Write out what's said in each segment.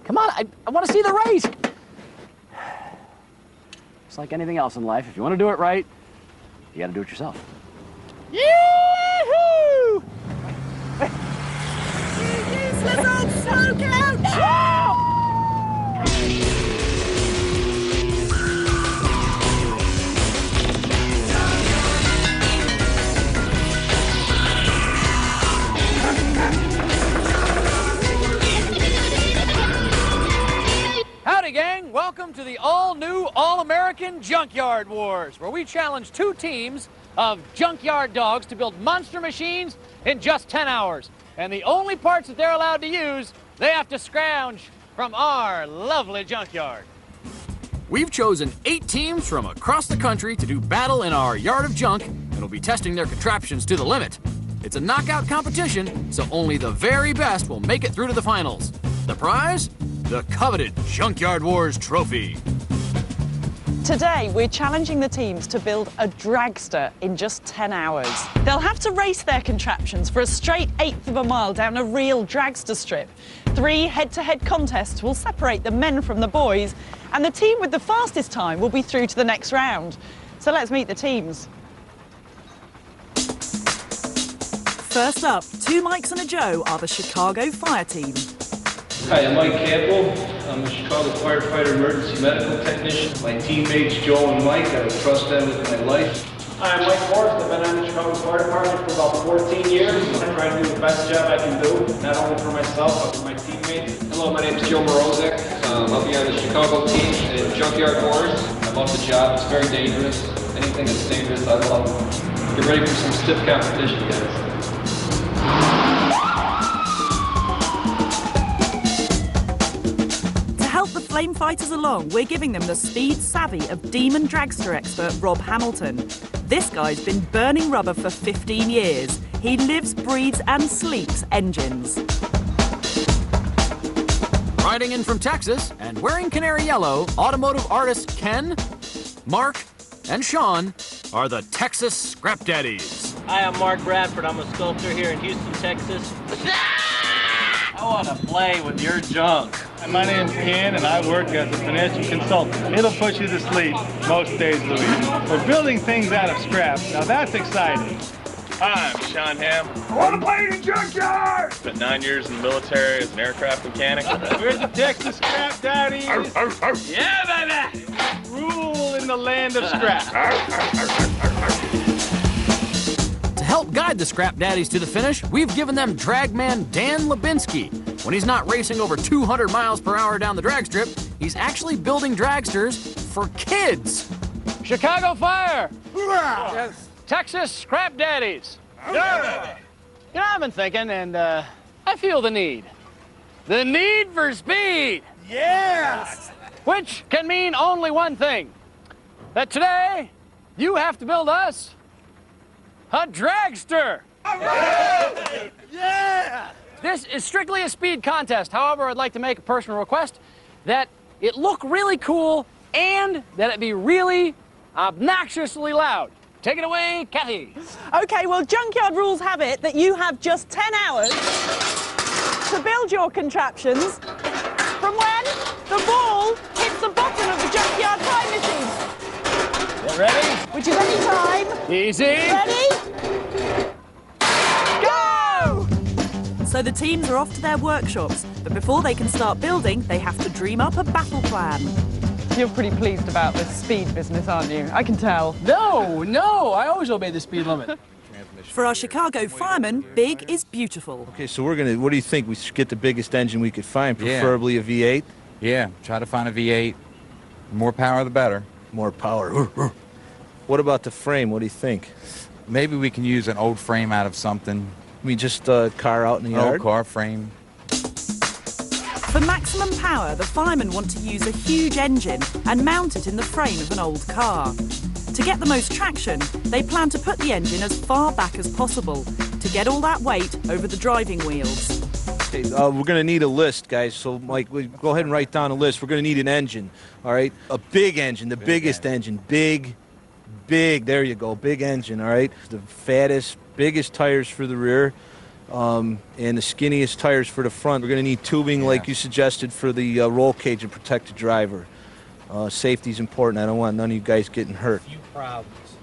Come on, I want to see the race. It's like anything else in life. If you want to do it right, you got to do it yourself. Yee-hoo! Useless old smokeout! Howdy, gang. Welcome to the all-new, all-American Junkyard Wars, where we challenge two teams of junkyard dogs to build monster machines in just 10 hours. And the only parts that they're allowed to use, they have to scrounge from our lovely junkyard. We've chosen 8 teams from across the country to do battle in our yard of junk, and will be testing their contraptions to the limit. It's a knockout competition, so only the very best will make it through to the finals. The prize? The coveted Junkyard Wars trophy. Today, we're challenging the teams to build a dragster in just 10 hours. They'll have to race their contraptions for a straight 1/8 of a mile down a real dragster strip. 3 head-to-head contests will separate the men from the boys, and the team with the fastest time will be through to the next round. So let's meet the teams. First up, 2 Mikes and a Joe are the Chicago Fire Team. Hi, I'm Mike Campbell. I'm a Chicago firefighter emergency medical technician. My teammates Joe and Mike, I would trust them with my life. Hi, I'm Mike Forrest. I've been on the Chicago Fire Department for about 14 years. I'm trying to do the best job I can do, not only for myself, but for my teammates. Hello, my name is Joe Morozek. I'll be on the Chicago team in Junkyard Wars. I love the job. It's very dangerous. Anything that's dangerous, I love. Get ready for some stiff competition, guys. Help the flame fighters along, we're giving them the speed savvy of demon dragster expert Rob Hamilton. This guy's been burning rubber for 15 years. He lives, breathes and sleeps engines. Riding in from Texas and wearing canary yellow, automotive artists Ken, Mark, and Sean are the Texas Scrap Daddies. Hi, I'm Mark Bradford. I'm a sculptor here in Houston, Texas. I want to play with your junk. And my name's Ken, and I work as a financial consultant. It'll put you to sleep most days of the week. We're building things out of scrap. Now that's exciting. Hi, I'm Sean Ham. I want to play in the junkyard! Spent 9 years in the military as an aircraft mechanic. We're the Texas Scrap Daddies. Yeah, baby! Rule in the land of scrap. To help guide the Scrap Daddies to the finish, we've given them dragman Dan Lubinsky. When he's not racing over 200 miles per hour down the drag strip, he's actually building dragsters for kids. Chicago Fire! Yes. Texas Scrap Daddies. Yeah. You know, I've been thinking, and I feel the need. The need for speed. Yes! Which can mean only one thing. That today, you have to build us a dragster. Yeah! This is strictly a speed contest. However, I'd like to make a personal request that it look really cool and that it be really obnoxiously loud. Take it away, Kathy. OK, well, Junkyard rules have it that you have just 10 hours to build your contraptions from when the ball hits the bottom of the Junkyard time machine. Get ready? Which is any time. Easy. Ready? Go! So the teams are off to their workshops, but before they can start building, they have to dream up a battle plan. You're pretty pleased about this speed business, aren't you? I can tell. No, I always obey the speed limit. For our Chicago firemen, big is beautiful. Okay, so what do you think? We should get the biggest engine we could find, preferably a V8? Yeah, try to find a V8. More power, the better. More power. What about the frame? What do you think? Maybe we can use an old frame out of something. I mean, just a car out in the yard? Old car frame. For maximum power, the firemen want to use a huge engine and mount it in the frame of an old car. To get the most traction, they plan to put the engine as far back as possible to get all that weight over the driving wheels. Okay, we're going to need a list, guys, so Mike, go ahead and write down a list. We're going to need an engine, all right? A big engine, the biggest engine. Big, there you go, big engine, all right? The fattest, biggest tires for the rear. and the skinniest tires for the front. We're going to need tubing like you suggested for the roll cage and protect the driver. Safety's important. I don't want none of you guys getting hurt.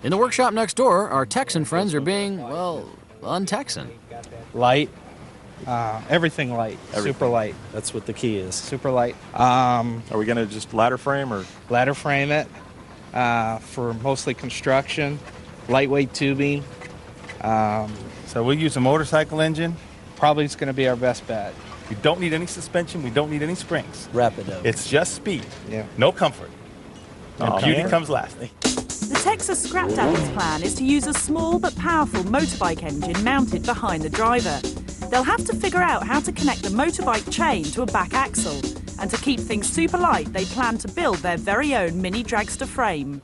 In the workshop next door, our Texan friends are being, well, un-Texan. Light. Everything light. Super light. That's what the key is. Super light. Are we going to just ladder frame or? Ladder frame it for mostly construction. Lightweight tubing. So we'll use a motorcycle engine. Probably it's going to be our best bet. We don't need any suspension. We don't need any springs. Wrap it up. It's just speed. Yeah. No comfort. And beauty comes last. The Texas Scrap Daddy's plan is to use a small but powerful motorbike engine mounted behind the driver. They'll have to figure out how to connect the motorbike chain to a back axle. And to keep things super light, they plan to build their very own mini dragster frame.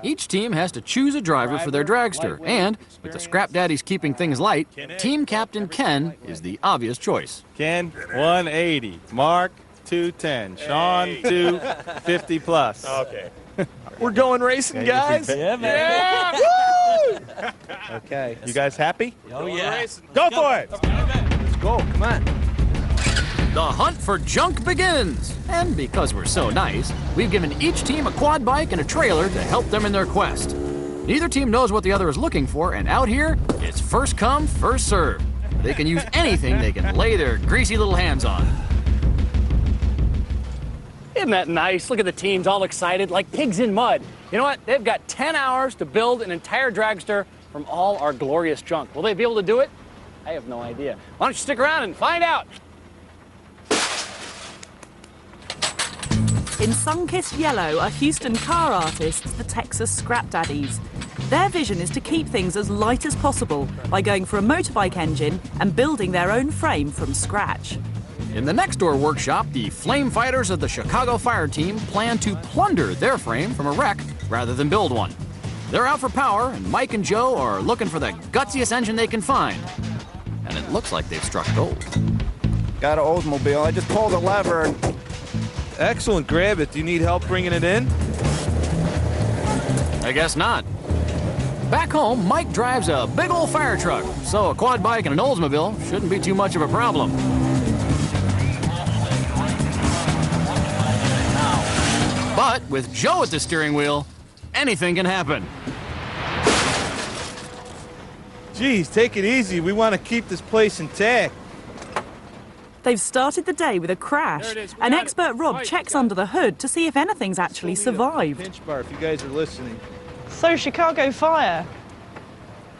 Each team has to choose a driver for their dragster, and with the Scrap Daddies keeping things light, Team Captain Ken is the obvious choice. Ken, 180. Mark, 210. Sean, 250 plus. Okay. We're going racing, guys. Yeah, man. Yeah! Woo! Okay. You guys happy? Oh, yeah. Go for it. Let's go. Come on. The hunt for junk begins! And because we're so nice, we've given each team a quad bike and a trailer to help them in their quest. Neither team knows what the other is looking for, and out here, it's first come, first served. They can use anything they can lay their greasy little hands on. Isn't that nice? Look at the teams all excited, like pigs in mud. You know what? They've got 10 hours to build an entire dragster from all our glorious junk. Will they be able to do it? I have no idea. Why don't you stick around and find out? In sun-kissed yellow are Houston car artists, the Texas Scrap Daddies. Their vision is to keep things as light as possible by going for a motorbike engine and building their own frame from scratch. In the next door workshop, the flame fighters of the Chicago Fire Team plan to plunder their frame from a wreck rather than build one. They're out for power, and Mike and Joe are looking for the gutsiest engine they can find. And it looks like they've struck gold. Got an Oldsmobile. I just pulled a lever and... Excellent. Grab it. Do you need help bringing it in? I guess not. Back home, Mike drives a big old fire truck, so a quad bike and an Oldsmobile shouldn't be too much of a problem. But with Joe at the steering wheel, anything can happen. Geez, take it easy. We want to keep this place intact. They've started the day with a crash. An expert Rob checks under the hood to see if anything's actually survived. Pinch bar, if you guys are listening. So, Chicago Fire,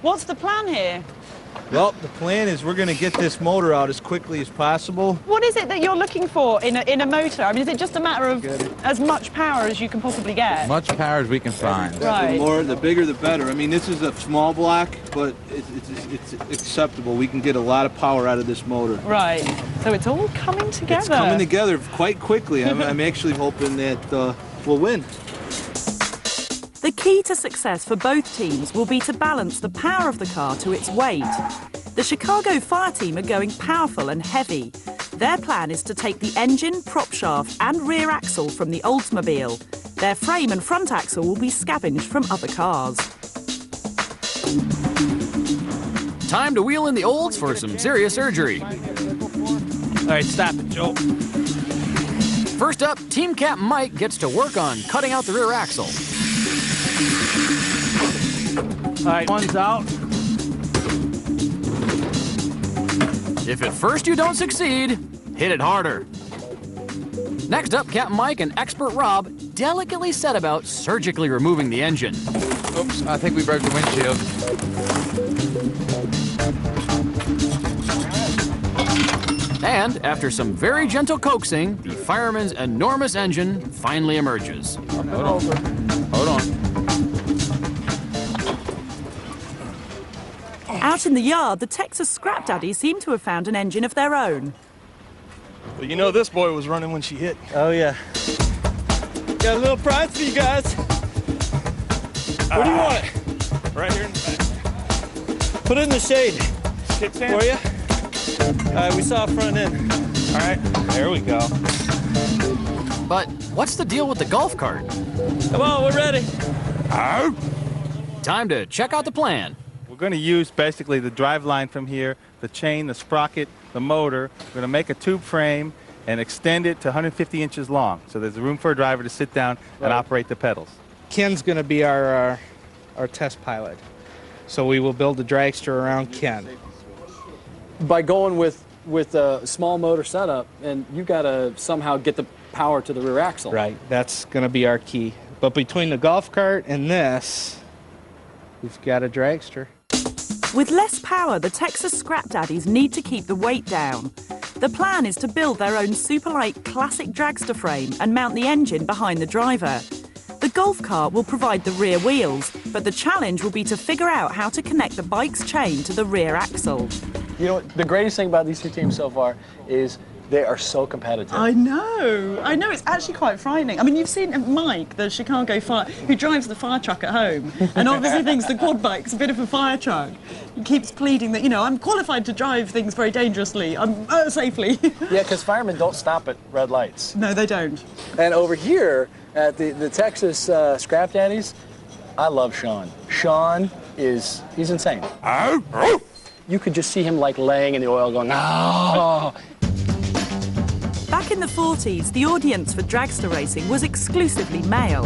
what's the plan here? Well, the plan is we're going to get this motor out as quickly as possible. What is it that you're looking for in a motor? I mean, is it just a matter of as much power as you can possibly get? Much power as we can find. Right. The bigger, the better. I mean, this is a small block, but it's acceptable. We can get a lot of power out of this motor. Right. So it's all coming together. It's coming together quite quickly. I'm actually hoping that we'll win. The key to success for both teams will be to balance the power of the car to its weight. The Chicago Fire Team are going powerful and heavy. Their plan is to take the engine, prop shaft and rear axle from the Oldsmobile. Their frame and front axle will be scavenged from other cars. Time to wheel in the Olds for some serious surgery. All right, stop it, Joe. First up, Team Captain Mike gets to work on cutting out the rear axle. All right, one's out. If at first you don't succeed, hit it harder. Next up, Captain Mike and expert Rob delicately set about surgically removing the engine. Oops, I think we broke the windshield. And after some very gentle coaxing, the fireman's enormous engine finally emerges. Hold on. Hold on. Out in the yard, the Texas Scrap Daddies seem to have found an engine of their own. Well, you know this boy was running when she hit. Oh, yeah. Got a little prize for you guys. Where do you want it? Right here in the back. Put it in the shade. Kickstand? For you? All right, we saw front end. All right, there we go. But what's the deal with the golf cart? Come on, we're ready. Time to check out the plan. We'll going to use basically the drive line from here, the chain, the sprocket, the motor. We're going to make a tube frame and extend it to 150 inches long. So there's room for a driver to sit down and operate the pedals. Ken's going to be our test pilot. So we will build a dragster around Ken. By going with a small motor setup, and you've got to somehow get the power to the rear axle. Right, that's going to be our key. But between the golf cart and this, we've got a dragster. With less power, the Texas Scrap Daddies need to keep the weight down. The plan is to build their own super-light classic dragster frame and mount the engine behind the driver. The golf cart will provide the rear wheels, but the challenge will be to figure out how to connect the bike's chain to the rear axle. You know, the greatest thing about these two teams so far is they are so competitive. I know, it's actually quite frightening. I mean, you've seen Mike, the Chicago fire, who drives the fire truck at home, and obviously thinks the quad bike's a bit of a fire truck. He keeps pleading that, you know, I'm qualified to drive things very dangerously, safely. Yeah, because firemen don't stop at red lights. No, they don't. And over here at the Texas Scrap Daddies, I love Sean. Sean he's insane. You could just see him like laying in the oil going, oh. Back in the 40s, the audience for dragster racing was exclusively male.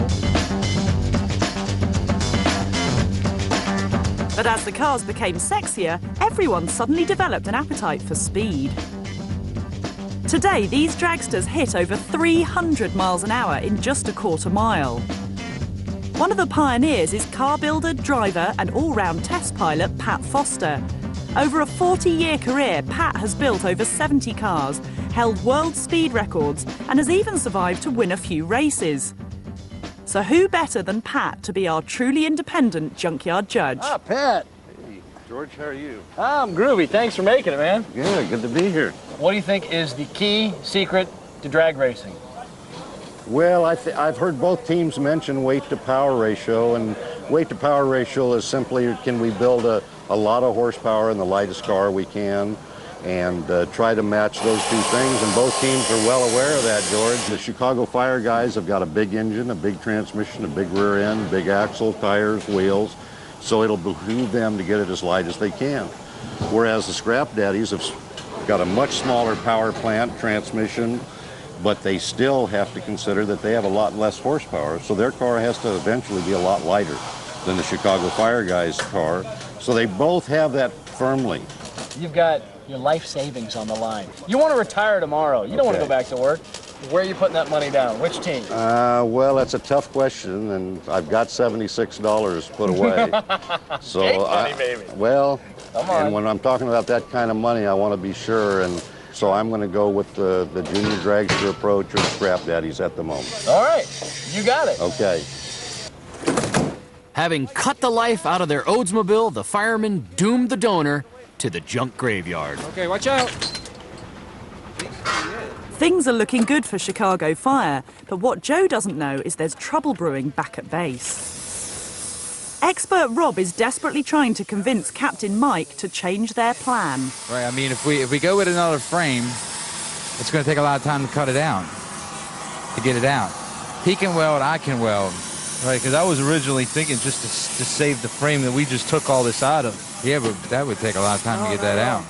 But as the cars became sexier, everyone suddenly developed an appetite for speed. Today, these dragsters hit over 300 miles an hour in just a quarter mile. One of the pioneers is car builder, driver and all-round test pilot Pat Foster. Over a 40-year career, Pat has built over 70 cars, held world speed records and has even survived to win a few races. So who better than Pat to be our truly independent junkyard judge? Ah, Pat. Hey, George, how are you? I'm groovy. Thanks for making it, man. Yeah, good to be here. What do you think is the key secret to drag racing? Well, I've heard both teams mention weight-to-power ratio, and weight-to-power ratio is simply can we build a lot of horsepower in the lightest car we can, and try to match those two things, and both teams are well aware of that, George. The Chicago Fire guys have got a big engine, a big transmission, a big rear end, big axle, tires, wheels, so it'll behoove them to get it as light as they can. Whereas the Scrap Daddies have got a much smaller power plant, transmission, but they still have to consider that they have a lot less horsepower, so their car has to eventually be a lot lighter than the Chicago Fire guys' car. So they both have that firmly. You've got your life savings on the line. You want to retire tomorrow. You don't want to go back to work. Where are you putting that money down? Which team? Well, that's a tough question, and I've got $76 put away. So, big money, baby. Well, come on. And when I'm talking about that kind of money, I want to be sure, and so I'm going to go with the junior dragster approach or the Scrap Daddies at the moment. All right, you got it. Okay. Having cut the life out of their Oldsmobile, the firemen doomed the donor to the junk graveyard. Okay, watch out. Things are looking good for Chicago Fire, but what Joe doesn't know is there's trouble brewing back at base. Expert Rob is desperately trying to convince Captain Mike to change their plan. Right, I mean, if we go with another frame, it's going to take a lot of time to cut it out, to get it out. He can weld, I can weld. Right, because I was originally thinking just to save the frame that we just took all this out of. Yeah, but that would take a lot of time to get that out.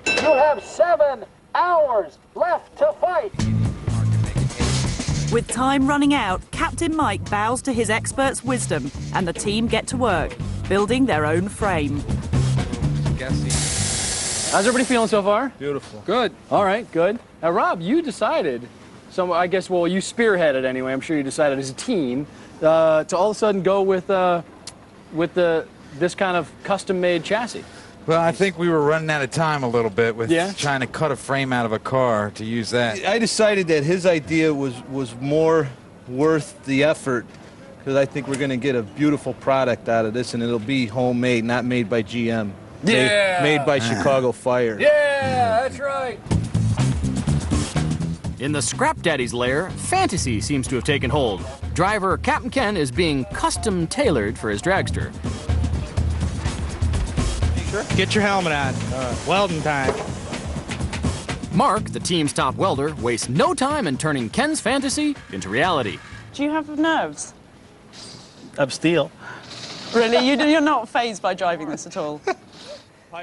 You have 7 hours left to fight. With time running out, Captain Mike bows to his expert's wisdom and the team get to work, building their own frame. How's everybody feeling so far? Beautiful. Good. All right, good. Now, Rob, you decided, so I guess, well, you spearheaded anyway, I'm sure you decided as a team, to all of a sudden go with this kind of custom-made chassis. Well, I think we were running out of time a little bit with trying to cut a frame out of a car to use that. I decided that his idea was more worth the effort, because I think we're going to get a beautiful product out of this, and it'll be homemade, not made by GM. Yeah! Made by Chicago Fire. Yeah, that's right. In the Scrap Daddy's lair, fantasy seems to have taken hold. Driver Captain Ken is being custom tailored for his dragster. Sure. Get your helmet on. Welding time. Mark, the team's top welder, wastes no time in turning Ken's fantasy into reality. Do you have nerves? Of steel. Really? You're not fazed by driving this at all?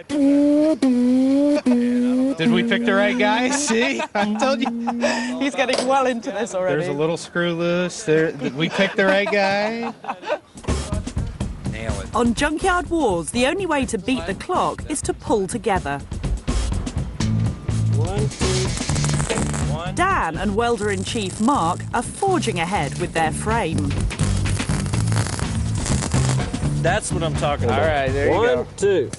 Did we pick the right guy? See? I told you. He's getting well into this already. There's a little screw loose. We picked the right guy. Nail it. On Junkyard Wars, the only way to beat the clock is to pull together. 1, 2, 1. Dan and welder-in-chief Mark are forging ahead with their frame. That's what I'm talking about. All right, there you go. 1, 2.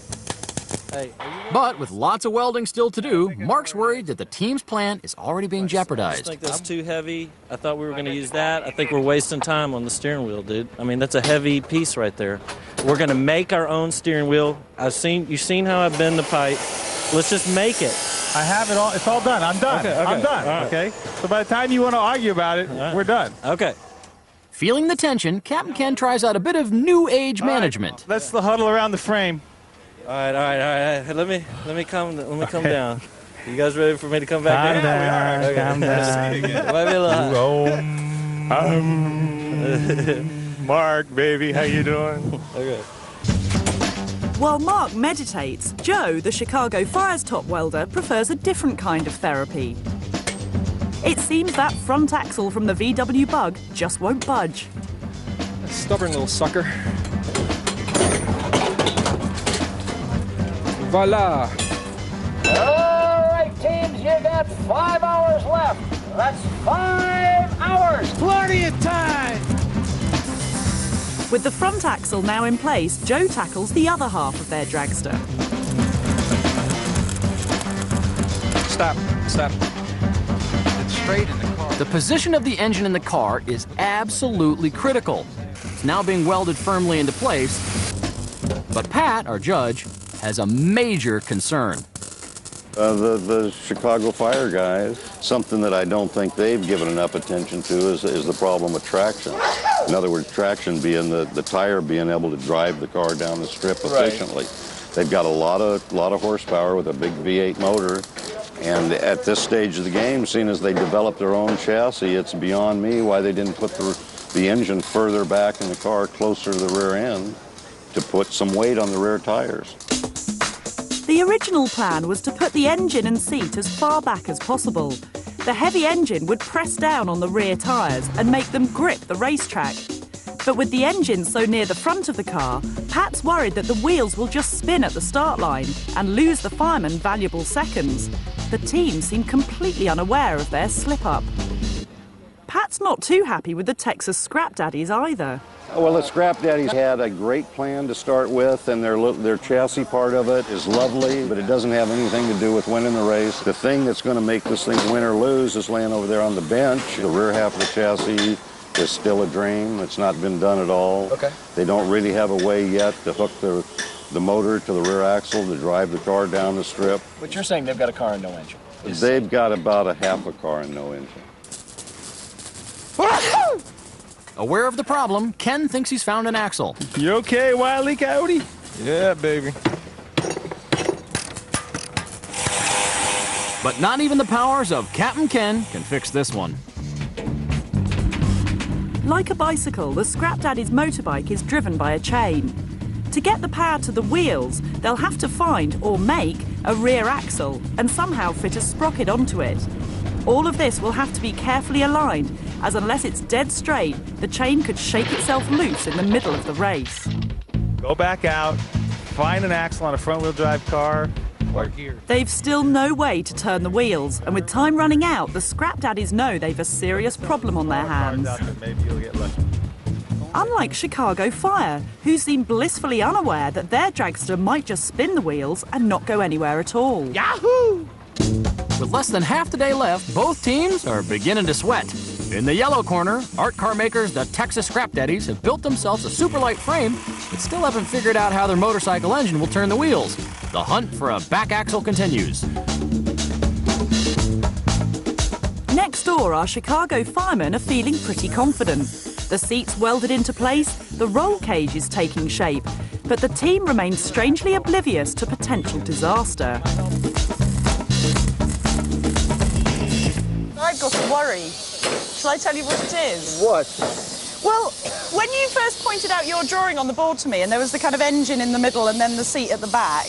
But with lots of welding still to do, Mark's worried that the team's plan is already being I jeopardized. think that's too heavy. I thought we were going to use that. I think we're wasting time on the steering wheel, dude. I mean, that's a heavy piece right there. We're going to make our own steering wheel. You've seen how I bend the pipe. Let's just make it. I have it all. It's all done. I'm done. Okay. I'm done. Right. Okay. So by the time you want to argue about it, we're done. Okay. Feeling the tension, Captain Ken tries out a bit of new age management. Let's huddle around the frame. All right. Let me come down. You guys ready for me to come back down? Calm down. Might be a little high. Mark, baby, how you doing? Okay. While Mark meditates, Joe, the Chicago Fire's top welder, prefers a different kind of therapy. It seems that front axle from the VW Bug just won't budge. A stubborn little sucker. Voila! All right, teams, you got 5 hours left. That's 5 hours. Plenty of time. With the front axle now in place, Joe tackles the other half of their dragster. Stop. It's straight in the car. The position of the engine in the car is absolutely critical. It's now being welded firmly into place, but Pat, our judge, has a major concern. The Chicago Fire guys, something that I don't think they've given enough attention to is the problem of traction. In other words, traction being the tire being able to drive the car down the strip efficiently. Right. They've got a lot of horsepower with a big V8 motor, and at this stage of the game, seeing as they developed their own chassis, it's beyond me why they didn't put the engine further back in the car, closer to the rear end, to put some weight on the rear tires. The original plan was to put the engine and seat as far back as possible. The heavy engine would press down on the rear tyres and make them grip the racetrack. But with the engine so near the front of the car, Pat's worried that the wheels will just spin at the start line and lose the firemen valuable seconds. The team seem completely unaware of their slip-up. Pat's not too happy with the Texas Scrap Daddies either. Well, the Scrap Daddies had a great plan to start with, and their chassis part of it is lovely, but it doesn't have anything to do with winning the race. The thing that's going to make this thing win or lose is laying over there on the bench. The rear half of the chassis is still a dream. It's not been done at all. Okay. They don't really have a way yet to hook the motor to the rear axle to drive the car down the strip. But you're saying they've got a car and no engine? They've got about a half a car and no engine. Aware of the problem, Ken thinks he's found an axle. You okay, Wile E. Coyote? Yeah, baby. But not even the powers of Captain Ken can fix this one. Like a bicycle, the Scrap Daddy's motorbike is driven by a chain. To get the power to the wheels, they'll have to find or make a rear axle and somehow fit a sprocket onto it. All of this will have to be carefully aligned, as unless it's dead straight, the chain could shake itself loose in the middle of the race. Go back out, find an axle on a front-wheel drive car. Right here. They've still no way to turn the wheels, and with time running out, the Scrap Daddies know they've a serious problem on their hands. Maybe you'll get lucky. Unlike Chicago Fire, who seem blissfully unaware that their dragster might just spin the wheels and not go anywhere at all. Yahoo! With less than half the day left, both teams are beginning to sweat. In the yellow corner, art car makers, the Texas Scrap Daddies, have built themselves a super light frame, but still haven't figured out how their motorcycle engine will turn the wheels. The hunt for a back axle continues. Next door, our Chicago firemen are feeling pretty confident. The seat's welded into place, the roll cage is taking shape, but the team remains strangely oblivious to potential disaster. I've got a worry. Shall I tell you what it is? What? Well, when you first pointed out your drawing on the board to me, and there was the kind of engine in the middle and then the seat at the back,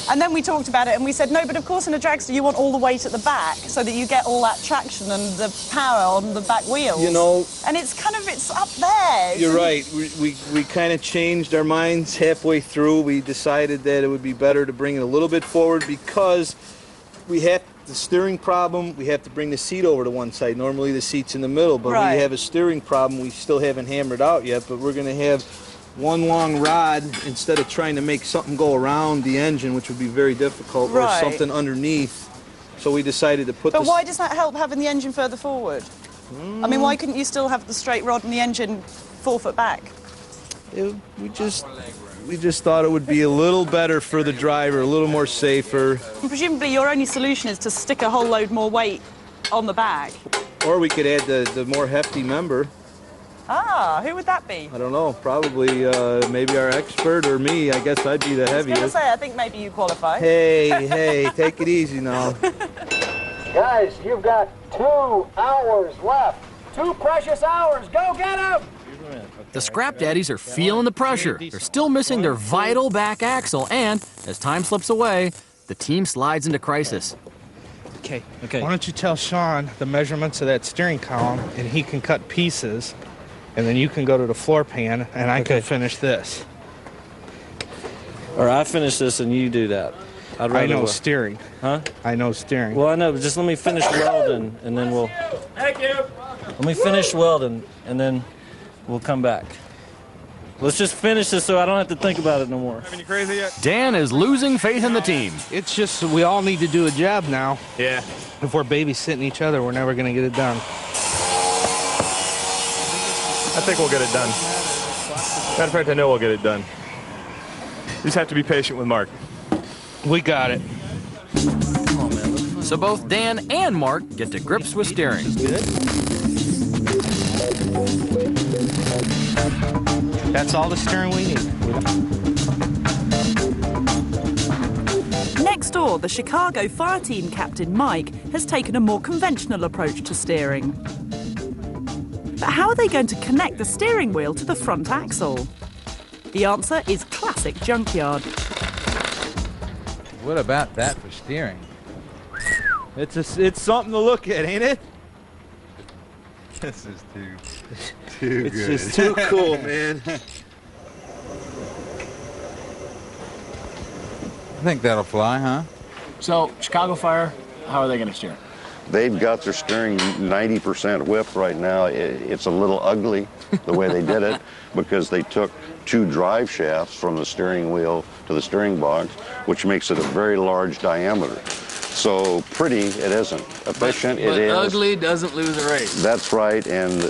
and then we talked about it and we said, no, but of course in a dragster you want all the weight at the back so that you get all that traction and the power on the back wheels. You know... And it's kind of, it's up there. You're right. We kind of changed our minds halfway through. We decided that it would be better to bring it a little bit forward because we have the steering problem. We have to bring the seat over to one side. Normally the seat's in the middle, but Right. we have a steering problem we still haven't hammered out yet, but we're going to have one long rod instead of trying to make something go around the engine, which would be very difficult, Right. or something underneath. So we decided to put But this... why does that help having the engine further forward? I mean, why couldn't you still have the straight rod and the engine 4 foot back? We just thought it would be a little better for the driver, a little more safer. Presumably your only solution is to stick a whole load more weight on the back. Or we could add the more hefty member. Ah, who would that be? I don't know, probably maybe our expert or me. I guess I'd be the I was going to heaviest. say, I think maybe you qualify. Hey, take it easy now. Guys, you've got 2 hours left. 2 precious hours. Go get them! The Scrap Daddies are feeling the pressure. They're still missing their vital back axle, and as time slips away, the team slides into crisis. Okay. Why don't you tell Sean the measurements of that steering column, and he can cut pieces, and then you can go to the floor pan, and I can finish this. Or I finish this and you do that. I know steering. Huh? I know steering. Well, I know, but just let me finish welding, and then we'll... Thank you. Let me finish welding, and then we'll come back. Let's just finish this so I don't have to think about it no more. You crazy yet? Dan is losing faith in the team. It's just we all need to do a job now. Yeah. If we're babysitting each other, we're never going to get it done. I think we'll get it done. Matter of fact, I know we'll get it done. You just have to be patient with Mark. We got it. So both Dan and Mark get to grips with steering. That's all the steering we need. Next door, the Chicago fire team captain Mike has taken a more conventional approach to steering. But how are they going to connect the steering wheel to the front axle? The answer is classic Junkyard. What about that for steering? It's something to look at, ain't it? This is too It's good. just too cool, man. I think that'll fly, huh? So, Chicago Fire, how are they going to steer? They've got their steering 90% whip right now. It's a little ugly the way they did it because they took 2 drive shafts from the steering wheel to the steering box, which makes it a very large diameter. So pretty, it isn't. Efficient, it is. But ugly doesn't lose a race. That's right, and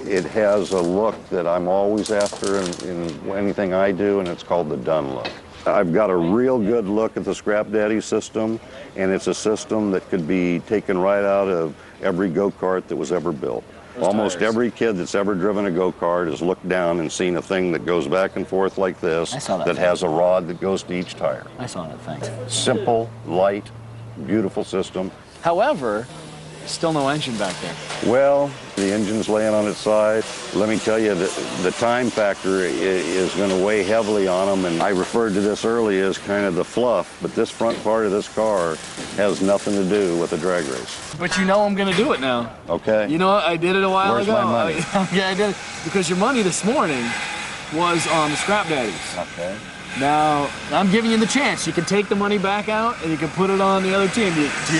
it has a look that I'm always after in anything I do, and it's called the done look. I've got a real good look at the Scrap Daddy system, and it's a system that could be taken right out of every go-kart that was ever built. Almost every kid that's ever driven a go-kart has looked down and seen a thing that goes back and forth like this, I saw that that thing. has a rod that goes to each tire. I saw that thing. Simple, light, beautiful system. However, still no engine back there. Well, the engine's laying on its side. Let me tell you, the time factor is going to weigh heavily on them, and I referred to this earlier as kind of the fluff, but this front part of this car has nothing to do with a drag race. But you know I'm going to do it now. Okay? You know what? I did it a while Where's ago. my money? Yeah, I did it. Because your money this morning was on the Scrap Daddies. Okay. Now, I'm giving you the chance. You can take the money back out and you can put it on the other team.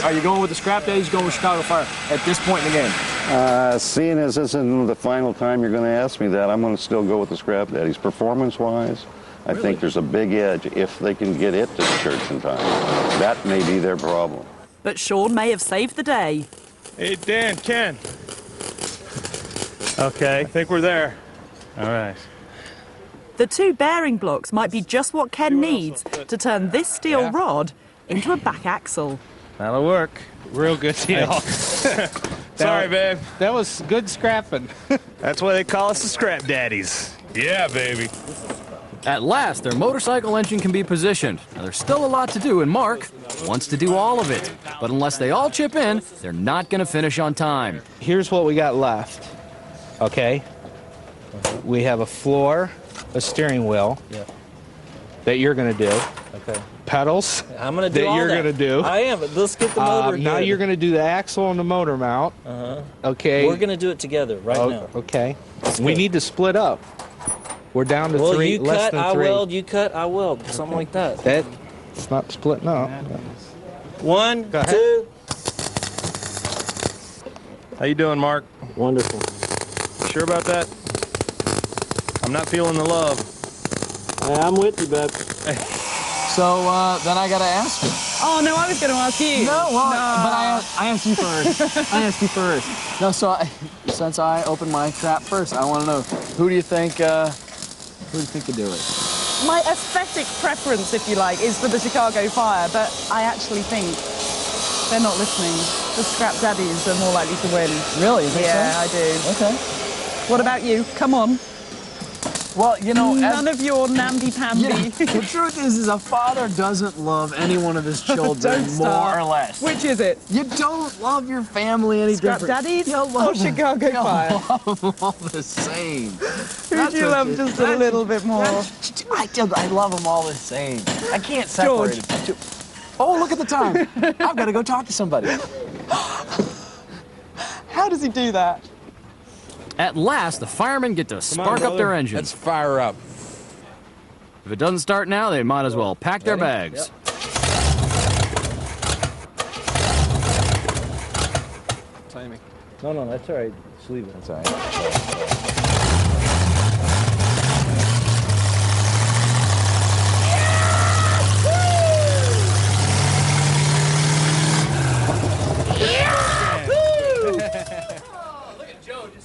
Are you going with the Scrap Daddies? Going with Chicago Fire at this point in the game? Seeing as this isn't the final time you're going to ask me that, I'm going to still go with the Scrap Daddies. Performance-wise, I think there's a big edge if they can get it to the church in time. That may be their problem. But Sean may have saved the day. Hey, Dan, Ken. Okay. I think we're there. All right. The 2 bearing blocks might be just what Ken needs to turn this steel rod into a back axle. That'll work. Real good deal. Sorry, babe. That was good scrapping. That's why they call us the Scrap Daddies. Yeah, baby. At last, their motorcycle engine can be positioned. Now, there's still a lot to do, and Mark wants to do all of it. But unless they all chip in, they're not going to finish on time. Here's what we got left, okay? We have a floor, a steering wheel that you're going to do. Okay. Pedals I'm going to do that all you're going to do. I am, but let's get the motor Now good. you're going to do the axle and the motor mount. Okay. We're going to do it together right now. Okay. We need to split up. We're down to Well, three, you less cut, than I three. weld, you cut, I weld, something like that. It's not splitting up. 1, Go ahead. 2. How you doing, Mark? Wonderful. You sure about that? I'm not feeling the love. I'm with you, bud. So then I gotta ask you. Oh, no, I was going to ask you. No, well, but I asked you first. I asked you first. No, so since I opened my trap first, I want to know who do you think could do it? My aesthetic preference, if you like, is for the Chicago Fire, but I actually think they're not listening. The Scrap Daddies are more likely to win. Really? You think so? Yeah, I do. Okay. What about you? Come on. Well, you know, none of your namby-pamby. The truth is a father doesn't love any one of his children Don't start. more or less. Which is it? You don't love your family any Scrap different. Daddies You or love them. Chicago You Fire? love them all the same. Who do you love just a little bit more? I love them all the same. I can't separate it. Oh, look at the time. I've got to go talk to somebody. How does he do that? At last, the firemen get to spark up their engines. Let's fire up. If it doesn't start now, they might as well pack their bags. Timing. No, that's all right. Just leave it. That's all right.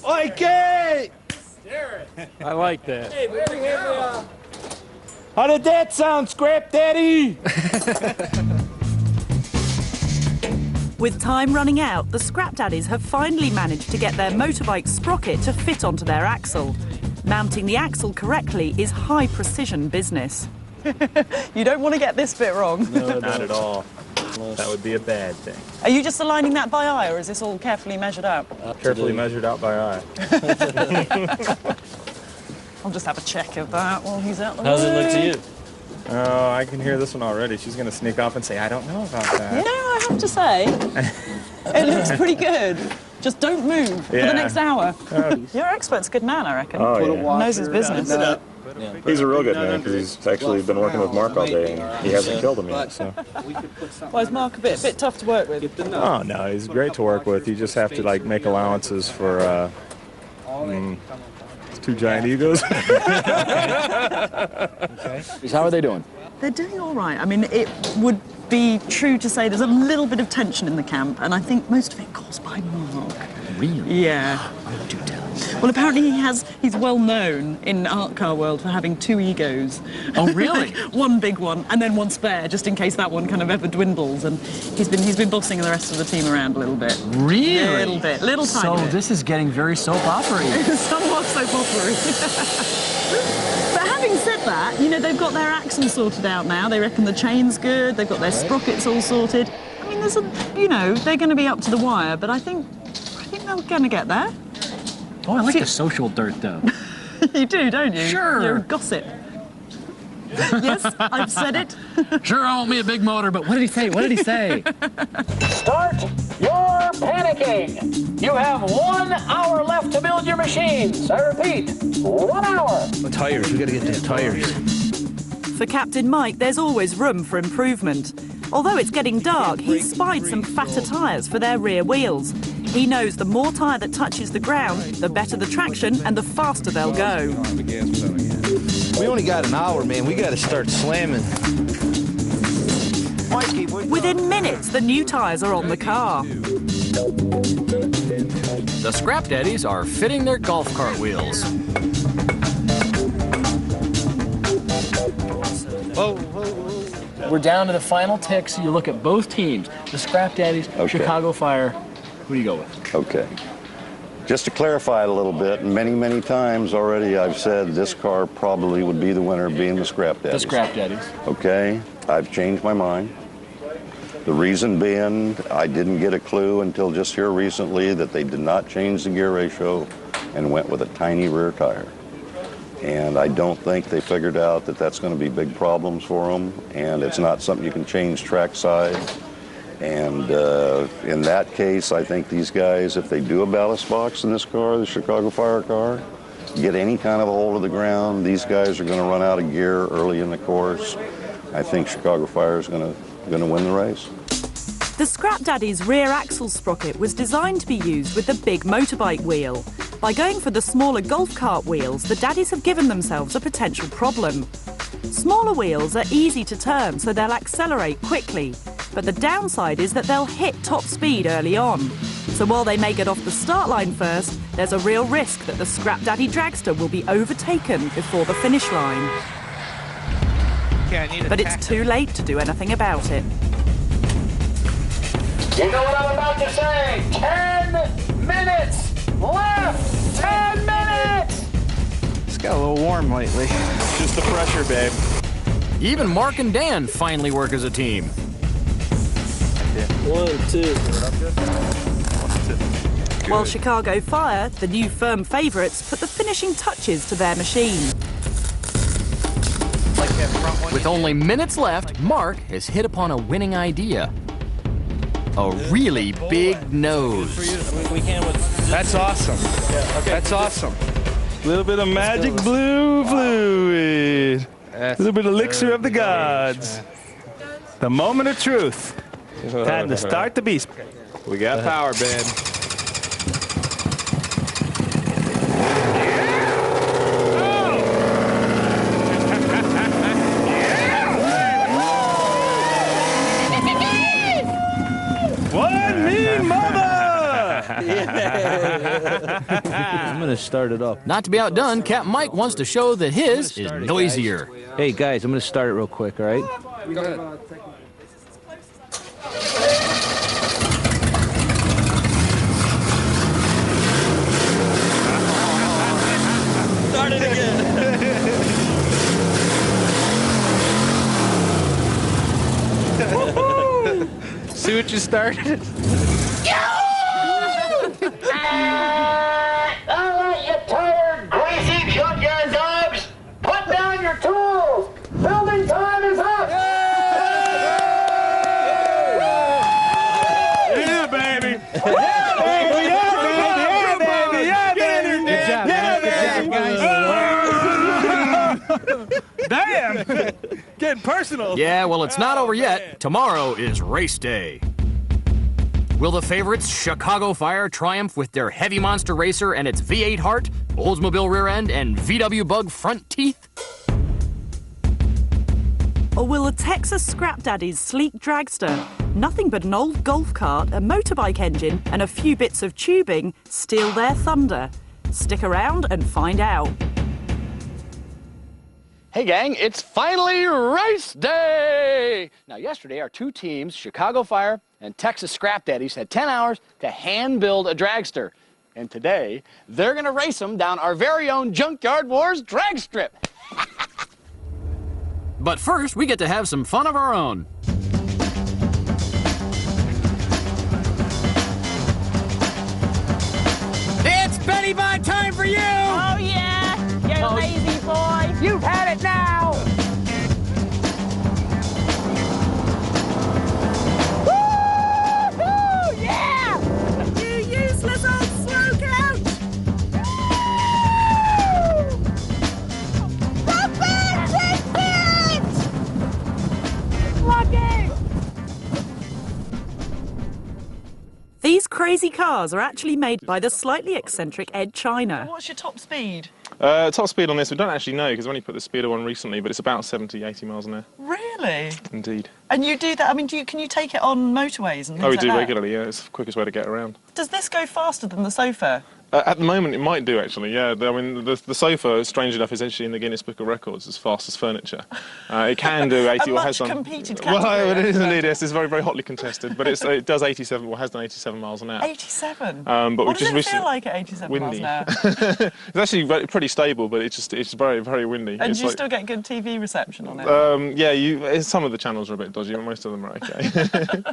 Okay! I like that. How did that sound, Scrap Daddy? With time running out, the Scrap Daddies have finally managed to get their motorbike sprocket to fit onto their axle. Mounting the axle correctly is high precision business. You don't want to get this bit wrong. No, not at all. That would be a bad thing. Are you just aligning that by eye, or is this all carefully measured out? Carefully measured out by eye. I'll just have a check of that while he's out the way. How's it look to you? Oh, I can hear this one already. She's going to sneak off and say, I don't know about that. You know, I have to say, it looks pretty good. Just don't move for the next hour. Your expert's a good man, I reckon. Oh, yeah. Knows his business. He's a real good man because he's actually been working with Mark all day and he hasn't killed him yet. So. Why is Mark a bit tough to work with? Oh, no, he's great to work with. You just have to like make allowances for two giant egos. How are they doing? They're doing all right. I mean, it would be true to say there's a little bit of tension in the camp, and I think most of it caused by Mark. Really? Yeah. Do tell. Well, apparently he's well known in art car world for having two egos. Oh, really? One big one and then one spare, just in case that one kind of ever dwindles. And he's been bossing the rest of the team around a little bit. Really? A little bit, little tiny So bit. this is getting very soap opera-y. Somewhat soap opera. But having said that, you know, they've got their axle sorted out now. They reckon the chain's good. They've got their sprockets all sorted. I mean, they're going to be up to the wire, but I think they're going to get there. Oh, I like the social dirt, though. You do, don't you? Sure. You're a gossip. Yes, I've said it. Sure, I want me a big motor, but what did he say? What did he say? Start your panicking. You have 1 hour left to build your machines. I repeat, 1 hour. The tires, we gotta get the tires. For Captain Mike, there's always room for improvement. Although it's getting dark, he's spied some fatter tyres for their rear wheels. He knows the more tyre that touches the ground, the better the traction and the faster they'll go. We only got an hour, man. We got to start slamming. Within minutes, the new tyres are on the car. The Scrap Daddies are fitting their golf cart wheels. We're down to the final ticks. You look at both teams, the Scrap Daddies, Chicago Fire. Who do you go with? Okay. Just to clarify it a little bit, many times already I've said this car probably would be the winner, being the Scrap Daddies. The Scrap Daddies. Okay, I've changed my mind. The reason being, I didn't get a clue until just here recently that they did not change the gear ratio and went with a tiny rear tire. And I don't think they figured out that that's going to be big problems for them, and it's not something you can change track size. And in that case, I think these guys, if they do a ballast box in this car, the Chicago Fire car, get any kind of a hold of the ground, these guys are going to run out of gear early in the course. I think Chicago Fire is going to win the race. The Scrap Daddy's rear axle sprocket was designed to be used with the big motorbike wheel. By going for the smaller golf cart wheels, the Daddies have given themselves a potential problem. Smaller wheels are easy to turn, so they'll accelerate quickly. But the downside is that they'll hit top speed early on. So while they may get off the start line first, there's a real risk that the Scrap Daddy dragster will be overtaken before the finish line. But it's too late to do anything about it. You know what I'm about to say? 10 minutes left! 10 minutes! It's got a little warm lately. Just the pressure, babe. Even Mark and Dan finally work as a team. 1, 2. While Chicago Fire, the new firm favourites, put the finishing touches to their machine. With only minutes left, Mark has hit upon a winning idea. A really big nose. That's awesome. That's awesome. A little bit of magic blue fluid. A little bit of elixir of the gods. The moment of truth. Time to start the beast. We got power, babe. One mean mother! I'm going to start it up. Not to be outdone, Captain Mike wants to show that his is noisier. Hey, guys, I'm going to start it real quick, all right? Go ahead. Start it again. See what you started? All right, you tired, greasy junkyard dogs! Put down your tools! Building time is up! Yeah, baby! Yeah, baby! Yeah, baby! Yeah, baby! Yeah, baby! Damn! Getting personal. Yeah, well, it's not over yet. Tomorrow is race day. Will the favorites, Chicago Fire, triumph with their heavy monster racer and its V8 heart, Oldsmobile rear end, and VW Bug front teeth? Or will the Texas Scrap Daddy's sleek dragster, nothing but an old golf cart, a motorbike engine, and a few bits of tubing, steal their thunder? Stick around and find out. Hey gang, it's finally race day! Now yesterday our two teams, Chicago Fire and Texas Scrap Daddies, had 10 hours to hand build a dragster. And today, they're gonna race them down our very own Junkyard Wars drag strip. But first, we get to have some fun of our own. It's Betty Bye time for you! Oh, yeah! You lazy boy! You've had it now! Woo-hoo! Yeah! You useless old slow couch! These crazy cars are actually made by the slightly eccentric Ed China. What's your top speed? Top speed on this, we don't actually know because I've only put the speedo on recently, but it's about 70, 80 miles an hour. Really? Indeed. And you do that, I mean, can you take it on motorways and things Oh, we like do that? regularly, yeah. It's the quickest way to get around. Does this go faster than the sofa? At the moment, it might do, actually, yeah. I mean, the sofa, strange enough, is actually in the Guinness Book of Records as fast as furniture. It can do 80, or has done... competed category. Well, it is indeed, yes. It's very, very hotly contested, but it does 87, or has done 87 miles an hour. 87? But what does it feel like at 87 miles an hour? It's actually pretty stable, but it's very, very windy. And it's do you like, still get good TV reception on it? Yeah, some of the channels are a bit dodgy, but most of them are okay.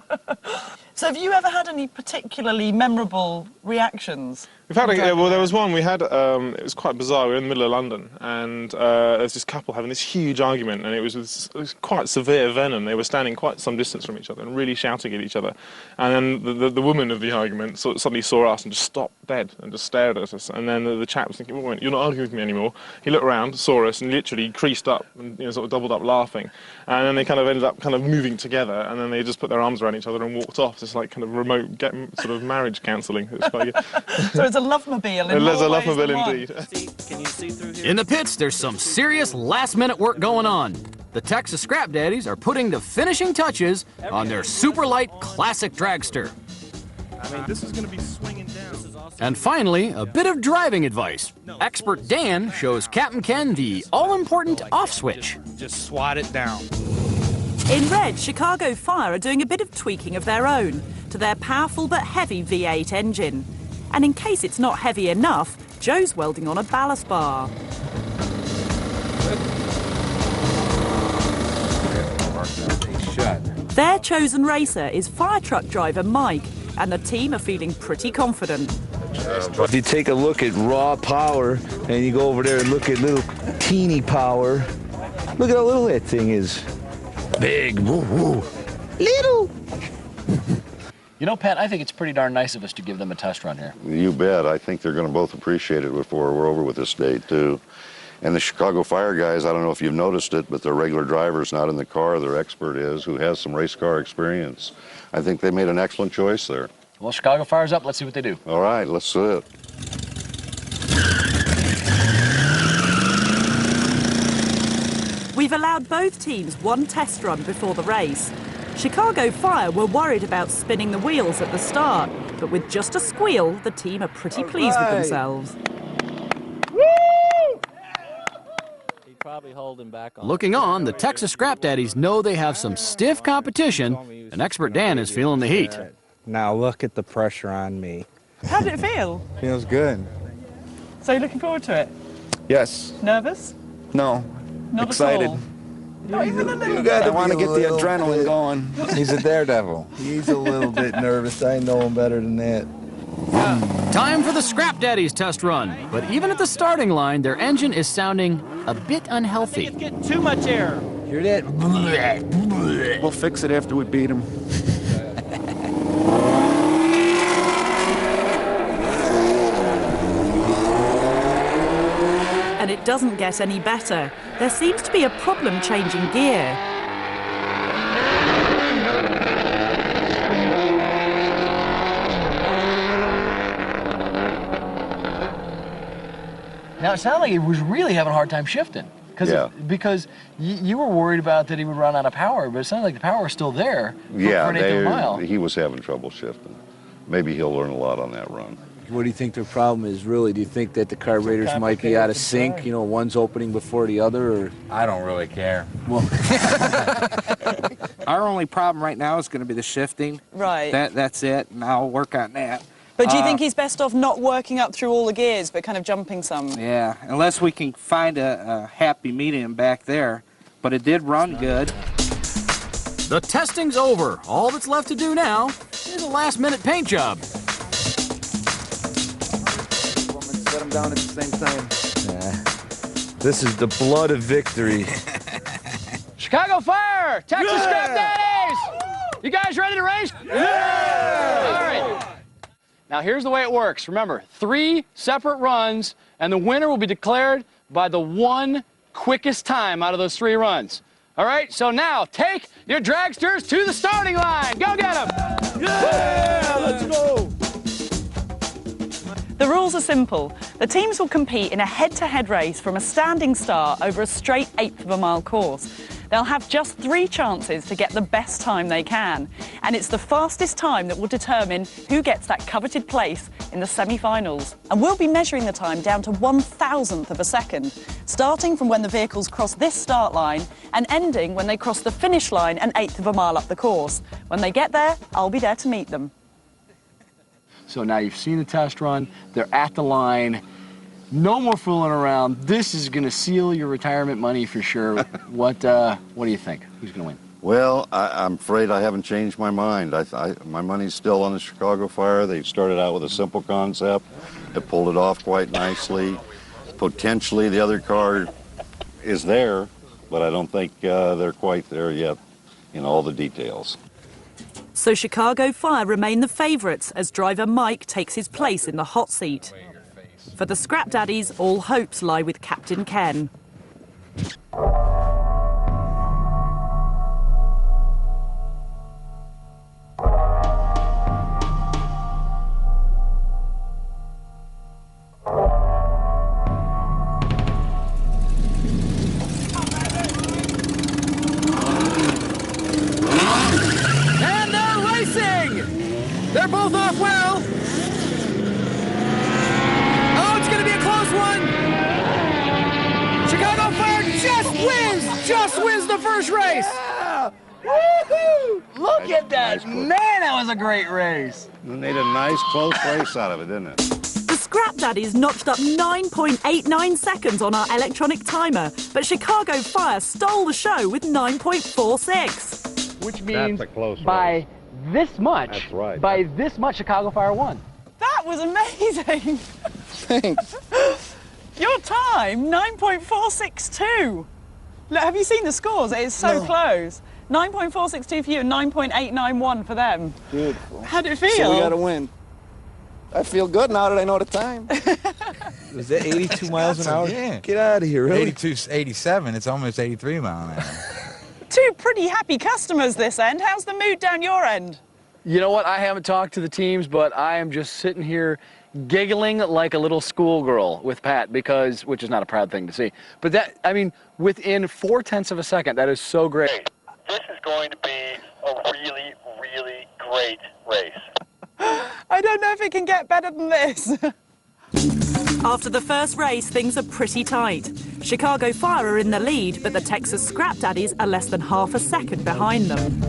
So have you ever had any particularly memorable reactions We've had well, there was one we had, it was quite bizarre. We were in the middle of London, and there was this couple having this huge argument, and it was quite severe venom. They were standing quite some distance from each other and really shouting at each other. And then the woman of the argument suddenly saw us and just stopped dead and just stared at us. And then the chap was thinking, well, you're not arguing with me anymore. He looked around, saw us, and literally creased up and sort of doubled up laughing. And then they kind of ended up kind of moving together, and then they just put their arms around each other and walked off. It's like kind of remote sort of marriage counselling. It's quite good. So it's a lovemobile in There's a more ways lovemobile than one. indeed. Can you see through here? In the pits, there's some serious last-minute work going on. The Texas Scrap Daddies are putting the finishing touches on their super light classic dragster. I mean, this is going to be swinging down. And finally, a bit of driving advice. Expert Dan shows Captain Ken the all-important off switch. Just swat it down. In red, Chicago Fire are doing a bit of tweaking of their own to their powerful but heavy V8 engine. And in case it's not heavy enough, Joe's welding on a ballast bar. Their chosen racer is fire truck driver Mike, and the team are feeling pretty confident. If you take a look at raw power and you go over there and look at little teeny power, look at how little that thing is. Big, woo woo. Little. You know, Pat, I think it's pretty darn nice of us to give them a test run here. You bet. I think they're going to both appreciate it before we're over with this date, too. And the Chicago Fire guys, I don't know if you've noticed it, but their regular driver's not in the car. Their expert is, who has some race car experience. I think they made an excellent choice there. Well, Chicago Fire's up. Let's see what they do. All right, let's see it. We've allowed both teams one test run before the race. Chicago Fire were worried about spinning the wheels at the start, but with just a squeal, the team are pretty pleased with themselves. He's probably holding back on. Looking on, the Texas Scrap Daddies know they have some stiff competition, and Expert Dan is feeling the heat. Now look at the pressure on me. How did it feel? Feels good. So you're looking forward to it? Yes. Nervous? No. Not Excited. at all? Not even a little I bit. want to get the adrenaline going. He's a daredevil. He's a little bit nervous. I know him better than that. Time for the Scrap Daddies test run, but even at the starting line, their engine is sounding a bit unhealthy. It's getting too much air. Hear that? We'll fix it after we beat him. And it doesn't get any better. There seems to be a problem changing gear. Now, it sounded like he was really having a hard time shifting. Because you were worried about that he would run out of power, but it sounded like the power was still there for an eighth of a mile. He was having trouble shifting. Maybe he'll learn a lot on that run. What do you think their problem is, really? Do you think that the carburetors might be out of sync? You know, one's opening before the other, or? I don't really care. Well, our only problem right now is going to be the shifting. Right. That's it, and I'll work on that. But do you think he's best off not working up through all the gears, but kind of jumping some? Yeah, unless we can find a happy medium back there. But it did run good. The testing's over. All that's left to do now is a last-minute paint job. Set them down at the same time. This is the blood of victory. Chicago Fire! Texas Scrap Daddies! You guys ready to race? Yeah! All right. Now, here's the way it works. Remember, 3 separate runs, and the winner will be declared by the one quickest time out of those 3 runs. All right? So now, take your dragsters to the starting line. Go get them! Yeah! Let's go! The rules are simple. The teams will compete in a head-to-head race from a standing start over a straight 1/8 of a mile course. They'll have just 3 chances to get the best time they can. And it's the fastest time that will determine who gets that coveted place in the semi-finals. And we'll be measuring the time down to 1/1000th of a second, starting from when the vehicles cross this start line and ending when they cross the finish line an 1/8 of a mile up the course. When they get there, I'll be there to meet them. So now you've seen the test run. They're at the line. No more fooling around. This is going to seal your retirement money for sure. What do you think? Who's going to win? Well, I'm afraid I haven't changed my mind. My money's still on the Chicago Fire. They started out with a simple concept. They pulled it off quite nicely. Potentially the other car is there, but I don't think they're quite there yet in all the details. So Chicago Fire remain the favourites as driver Mike takes his place in the hot seat. For the Scrap Daddies, all hopes lie with Captain Ken. They're both off well. Oh, it's going to be a close one. Chicago Fire just wins the first race. Yeah. Woohoo! Look at that. Man, that was a great race. They made a nice close race out of it, didn't it? The Scrap Daddies notched up 9.89 seconds on our electronic timer, but Chicago Fire stole the show with 9.46. Which means That's a close by race. this much, That's right. by this much, Chicago Fire won. That was amazing. Thanks. Your time, 9.462. Look, have you seen the scores? It is so close. 9.462 for you and 9.891 for them. Beautiful. How did it feel? So we got to win. I feel good now that I know the time. Was that 82 miles an hour? Yeah. Get out of here, really? 82, 87. It's almost 83 miles an hour. Two pretty happy customers this end. How's the mood down your end? You know what? I haven't talked to the teams, but I am just sitting here giggling like a little schoolgirl with Pat because, which is not a proud thing to see. But that, I mean, within 0.4 of a second, that is so great. This is going to be a really, really great race. I don't know if it can get better than this. After the first race, things are pretty tight. Chicago Fire are in the lead, but the Texas Scrap Daddies are less than half a second behind them.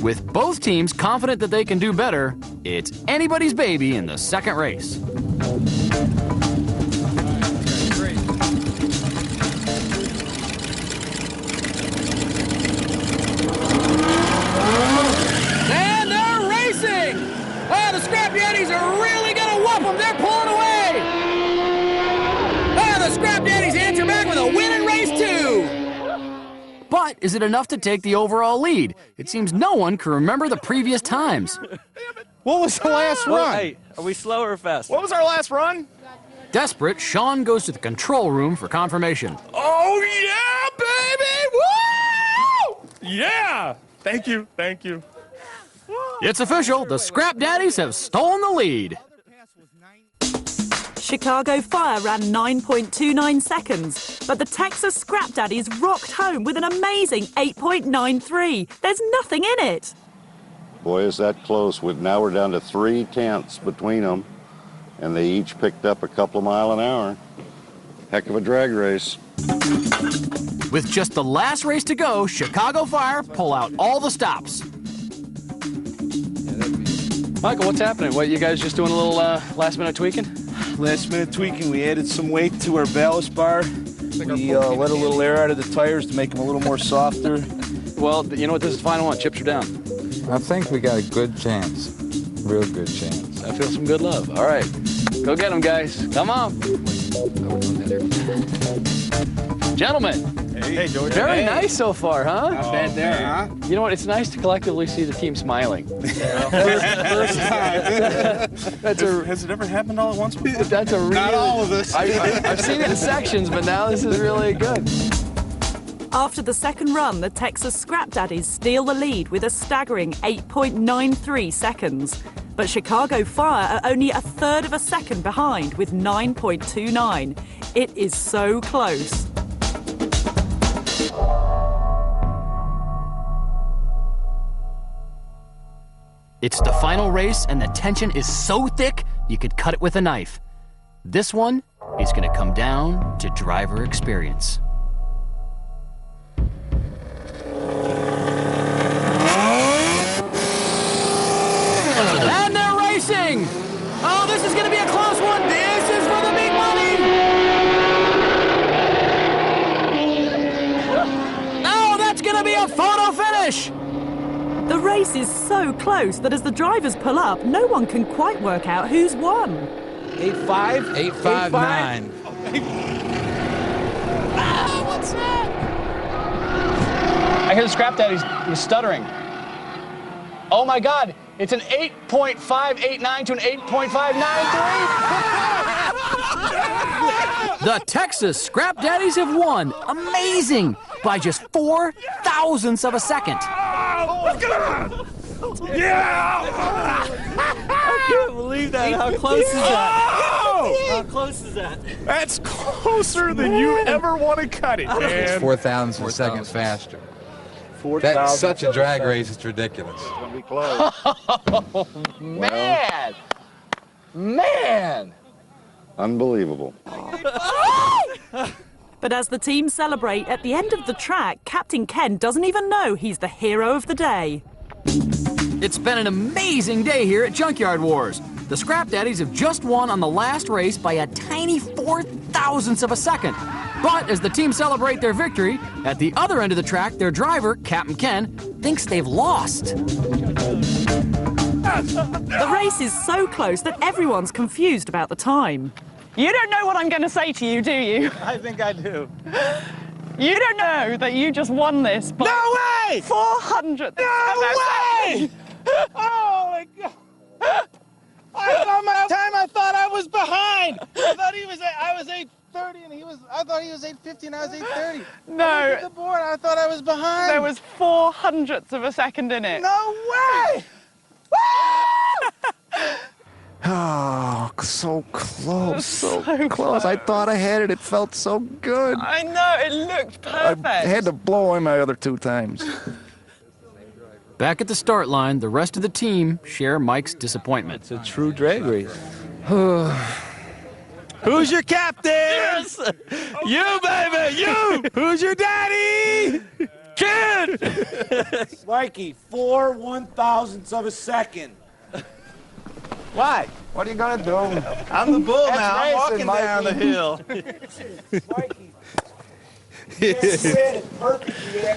With both teams confident that they can do better, it's anybody's baby in the second race. And they're racing! Oh, the Scrap Daddies are really going to whoop them. They're pulling away. Oh, the Scrap Daddies answer back with a win in race 2. But is it enough to take the overall lead? It seems no one can remember the previous times. What was the last run? Hey, are we slow or fast? What was our last run? Desperate, Sean goes to the control room for confirmation. Oh, yeah, baby! Woo! Yeah! Thank you, thank you. It's official, the Scrap Daddies have stolen the lead. Chicago Fire ran 9.29 seconds, but the Texas Scrap Daddies rocked home with an amazing 8.93. There's nothing in it. Boy, is that close. Now we're down to 0.3 between them, and they each picked up a couple of miles an hour. Heck of a drag race. With just the last race to go, Chicago Fire pull out all the stops. Michael, what's happening? What, you guys just doing a little last-minute tweaking? Last-minute tweaking. We added some weight to our ballast bar. We let a little air out of the tires to make them a little more softer. Well, you know what? This is the final one. Chips are down. I think we got a good chance. Real good chance. I feel some good love. All right. Go get them, guys. Come on. Gentlemen. Hey, George. Very nice so far, huh? Not bad there, huh? You know what? It's nice to collectively see the team smiling. First time. Has it ever happened all at once before? That's a really... Not all of us. I've seen it in sections, but now this is really good. After the second run, the Texas Scrap Daddies steal the lead with a staggering 8.93 seconds. But Chicago Fire are only a third of a second behind with 9.29. It is so close. It's the final race, and the tension is so thick, you could cut it with a knife. This one is going to come down to driver experience. And they're racing! Oh, this is going to be a close one. This is for the big money! Oh, that's going to be race is so close that as the drivers pull up, no one can quite work out who's won. 8-5? 8-5-9. Ah, what's that? I hear the Scrap Daddy's stuttering. Oh my God, it's an 8.589 to an 8.593. The Texas Scrap Daddies have won. Amazing! By just 4 thousandths of a second. Yeah! I can't believe that. How close is that? How close is that? That's closer than you ever want to cut it, man. It's 4 thousandths of a second faster. That's such a drag race, it's ridiculous. It's going to be close. Oh, man! Man! Unbelievable. But as the teams celebrate at the end of the track, Captain Ken doesn't even know he's the hero of the day. It's been an amazing day here at Junkyard Wars. The Scrap Daddies have just won on the last race by a tiny 4 thousandths of a second. But as the teams celebrate their victory, at the other end of the track, their driver, Captain Ken, thinks they've lost. The race is so close that everyone's confused about the time. You don't know what I'm going to say to you, do you? I think I do. You don't know that you just won this by No way! 400. No way! Oh my God! I thought I was behind. I thought I was 8:30 and I thought he was 8:50 and I was 8:30. No. I looked at the board, I thought I was behind. There was 400ths of a second in it. No way! Oh, so close, so close. I thought I had it. It felt so good. I know, it looked perfect. I had to blow away my other 2 times. Back at the start line, the rest of the team share Mike's disappointment. It's a true drag race. Who's your captain? Yes. You, baby, you. Who's your daddy? Kid. Mikey, 4 1,000ths of a second. Why? What are you going to do? I'm the bull That's now. I'm racing, walking down the Mikey. hill. Mikey.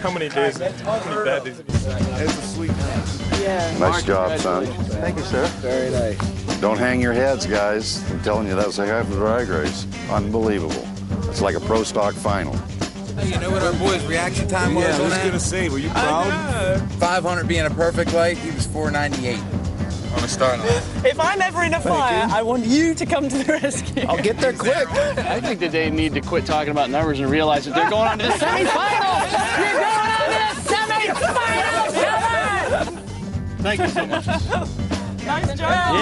How many days? How many bad days? It's a sweet house. Yeah. Nice job, son. Thank you, sir. Very nice. Don't hang your heads, guys. I'm telling you, that's a half of the drag race. Unbelievable. It's like a pro stock final. Hey, you know what our boy's reaction time was Yeah, I on was that? going to say, were you proud? 500 being a perfect light, he was 498 on the start line. If I'm ever in a fire, I want you to come to the rescue. I'll get there quick. I think that they need to quit talking about numbers and realize that they're going on to the semifinals. You're going on to the semifinals. Thank you so much. Nice job.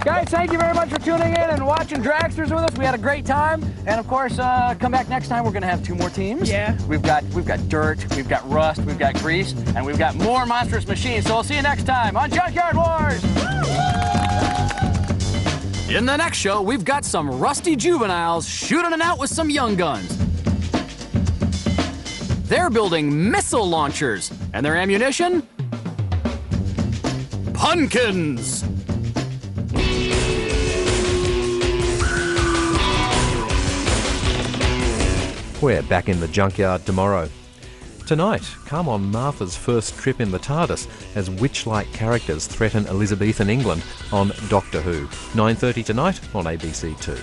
Guys, thank you very much for tuning in and watching Dragsters with us. We had a great time. And of course, come back next time. We're going to have 2 more teams. Yeah. We've got dirt, we've got rust, we've got grease, and we've got more monstrous machines. So we'll see you next time on Junkyard Wars. In the next show, we've got some rusty juveniles shooting it out with some young guns. They're building missile launchers, and their ammunition? Pumpkins! We're back in the junkyard tomorrow. Tonight, come on Martha's first trip in the TARDIS as witch-like characters threaten Elizabethan England on Doctor Who. 9:30 tonight on ABC2.